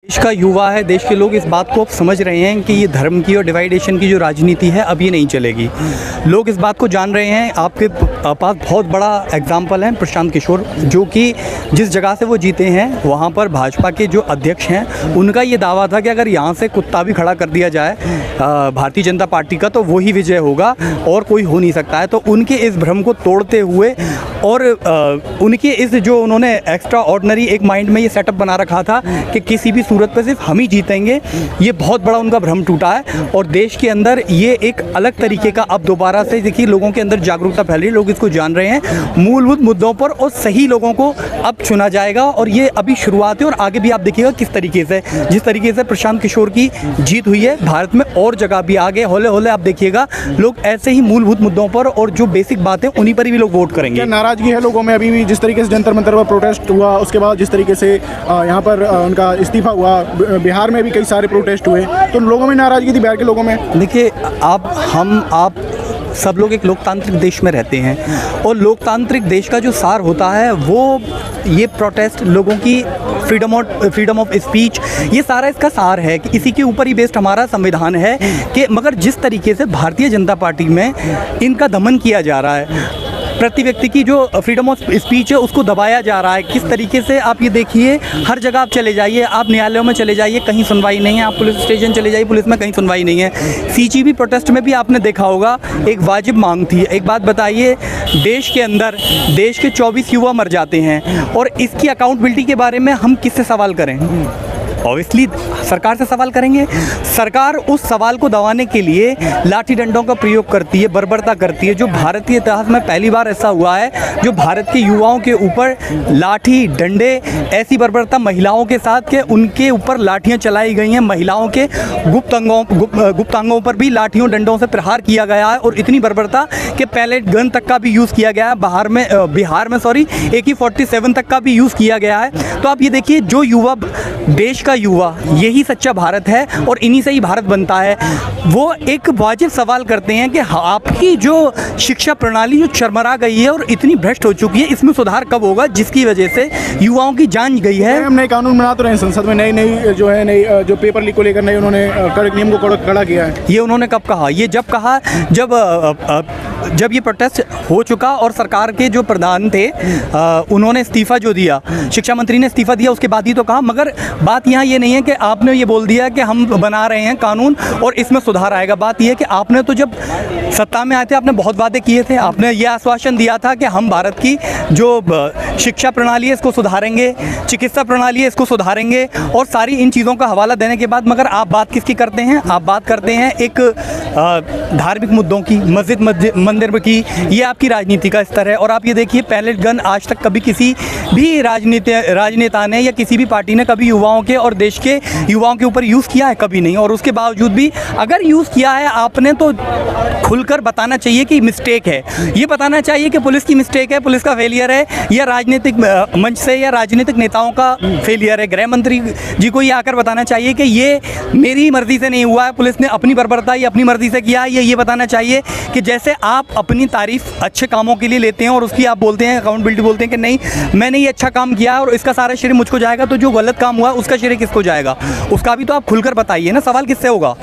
देश का युवा है, देश के लोग इस बात को अब समझ रहे हैं कि ये धर्म की और डिवाइडेशन की जो राजनीति है अब ये नहीं चलेगी। लोग इस बात को जान रहे हैं। आपके पास बहुत बड़ा एग्जाम्पल है प्रशांत किशोर, जो कि जिस जगह से वो जीते हैं वहाँ पर भाजपा के जो अध्यक्ष हैं उनका ये दावा था कि अगर यहाँ से कुत्ता भी खड़ा कर दिया जाए भारतीय जनता पार्टी का तो वही विजय होगा और कोई हो नहीं सकता है। तो उनके इस भ्रम को तोड़ते हुए और उनके इस जो उन्होंने एक्स्ट्रा ऑर्डिनरी एक माइंड में ये सेटअप बना रखा था कि किसी भी सूरत पर सिर्फ हम ही जीतेंगे, ये बहुत बड़ा उनका भ्रम टूटा है। और देश के अंदर ये एक अलग तरीके का अब दोबारा से देखिए लोगों के अंदर जागरूकता फैल रही है, लोग इसको जान रहे हैं मूलभूत मुद्दों पर और सही लोगों को अब चुना जाएगा। और ये अभी शुरुआत है और आगे भी आप देखिएगा किस तरीके से, जिस तरीके से प्रशांत किशोर की जीत हुई है भारत में और जगह भी आगे हौले हौले आप देखिएगा लोग ऐसे ही मूलभूत मुद्दों पर और जो बेसिक बातें उन्हीं पर ही लोग वोट करेंगे। नाराजगी है लोगों में अभी भी, जिस तरीके से जंतर मंतर पर प्रोटेस्ट हुआ, उसके बाद जिस तरीके से यहाँ पर उनका इस्तीफा हुआ, बिहार में भी कई सारे प्रोटेस्ट हुए, तो लोगों में नाराजगी थी बिहार के लोगों में। देखिए आप सब लोग एक लोकतांत्रिक देश में रहते हैं और लोकतांत्रिक देश का जो सार होता है वो ये प्रोटेस्ट, लोगों की फ्रीडम ऑफ स्पीच, ये सारा इसका सार है कि इसी के ऊपर ही बेस्ड हमारा संविधान है कि मगर जिस तरीके से भारतीय जनता पार्टी में इनका दमन किया जा रहा है, प्रति व्यक्ति की जो फ्रीडम ऑफ स्पीच है उसको दबाया जा रहा है। किस तरीके से आप ये देखिए, हर जगह आप चले जाइए, आप न्यायालयों में चले जाइए, कहीं सुनवाई नहीं है, आप पुलिस स्टेशन चले जाइए, पुलिस में कहीं सुनवाई नहीं है। सीजीबी प्रोटेस्ट में भी आपने देखा होगा एक वाजिब मांग थी। एक बात बताइए, देश के अंदर देश के 24 युवा मर जाते हैं और इसकी अकाउंटेबिलिटी के बारे में हम किससे सवाल करें? ऑब्वियसली सरकार से सवाल करेंगे। सरकार उस सवाल को दबाने के लिए लाठी डंडों का प्रयोग करती है, बर्बरता करती है, जो भारतीय इतिहास में पहली बार ऐसा हुआ है जो भारत के युवाओं के ऊपर लाठी डंडे, ऐसी बर्बरता महिलाओं के साथ के उनके ऊपर लाठियां चलाई गई हैं, महिलाओं के गुप्तांगों पर भी लाठियों डंडों से प्रहार किया गया है और इतनी बर्बरता कि पैलेट गन तक का भी यूज़ किया गया है। बिहार में AK-47 तक का भी यूज़ किया गया है। तो आप ये देखिए, जो युवा, देश का युवा, यही सच्चा भारत है और इन्हीं से ही भारत बनता है। वो एक वाजिब सवाल करते हैं कि आपकी जो शिक्षा प्रणाली जो चरमरा गई है और इतनी भ्रष्ट हो चुकी है, इसमें सुधार कब होगा, जिसकी वजह से युवाओं की जान गई है। हम नए कानून बना तो रहे हैं, संसद में नई जो पेपर लीक को लेकर नए उन्होंने कड़क नियम को कड़ा किया है। ये उन्होंने कब कहा? ये जब कहा जब ये प्रोटेस्ट हो चुका और सरकार के जो प्रधान थे उन्होंने इस्तीफा जो दिया, शिक्षा मंत्री ने इस्तीफा दिया, उसके बाद ही तो कहा। मगर बात यहाँ ये नहीं है कि आपने ये बोल दिया कि हम बना रहे हैं कानून और इसमें सुधार आएगा। बात यह है कि आपने तो जब सत्ता में आए थे आपने बहुत वादे किए थे, आपने ये आश्वासन दिया था कि हम भारत की जो शिक्षा प्रणाली है इसको सुधारेंगे, चिकित्सा प्रणाली है इसको सुधारेंगे और सारी इन चीज़ों का हवाला देने के बाद मगर आप बात किसकी करते हैं? आप बात करते हैं एक धार्मिक मुद्दों की, मस्जिद मंदिर की। ये आपकी राजनीति का स्तर है। और आप ये देखिए, पैलेट गन आज तक कभी किसी भी राजनेता ने या किसी भी पार्टी ने कभी युवाओं के और देश के युवाओं के ऊपर यूज़ किया है? कभी नहीं। और उसके बावजूद भी अगर यूज़ किया है आपने तो खुलकर बताना चाहिए कि मिस्टेक है। ये बताना चाहिए कि पुलिस की मिस्टेक है, पुलिस का फेलियर है, या राजनीतिक मंच से या राजनीतिक नेताओं का फेलियर है। गृह मंत्री जी को ये आकर बताना चाहिए कि ये मेरी मर्जी से नहीं हुआ है, पुलिस ने अपनी बर्बरता ये अपनी मर्जी से किया है। ये बताना चाहिए कि जैसे आप अपनी तारीफ अच्छे कामों के लिए लेते हैं और उसकी आप बोलते हैं, अकाउंटेबिलिटी बोलते हैं कि नहीं मैंने ये अच्छा काम किया है और इसका सारा श्रेय मुझको जाएगा, तो जो गलत काम हुआ उसका श्रेय किसको जाएगा? उसका भी तो आप खुलकर बताइए ना, सवाल किससे होगा?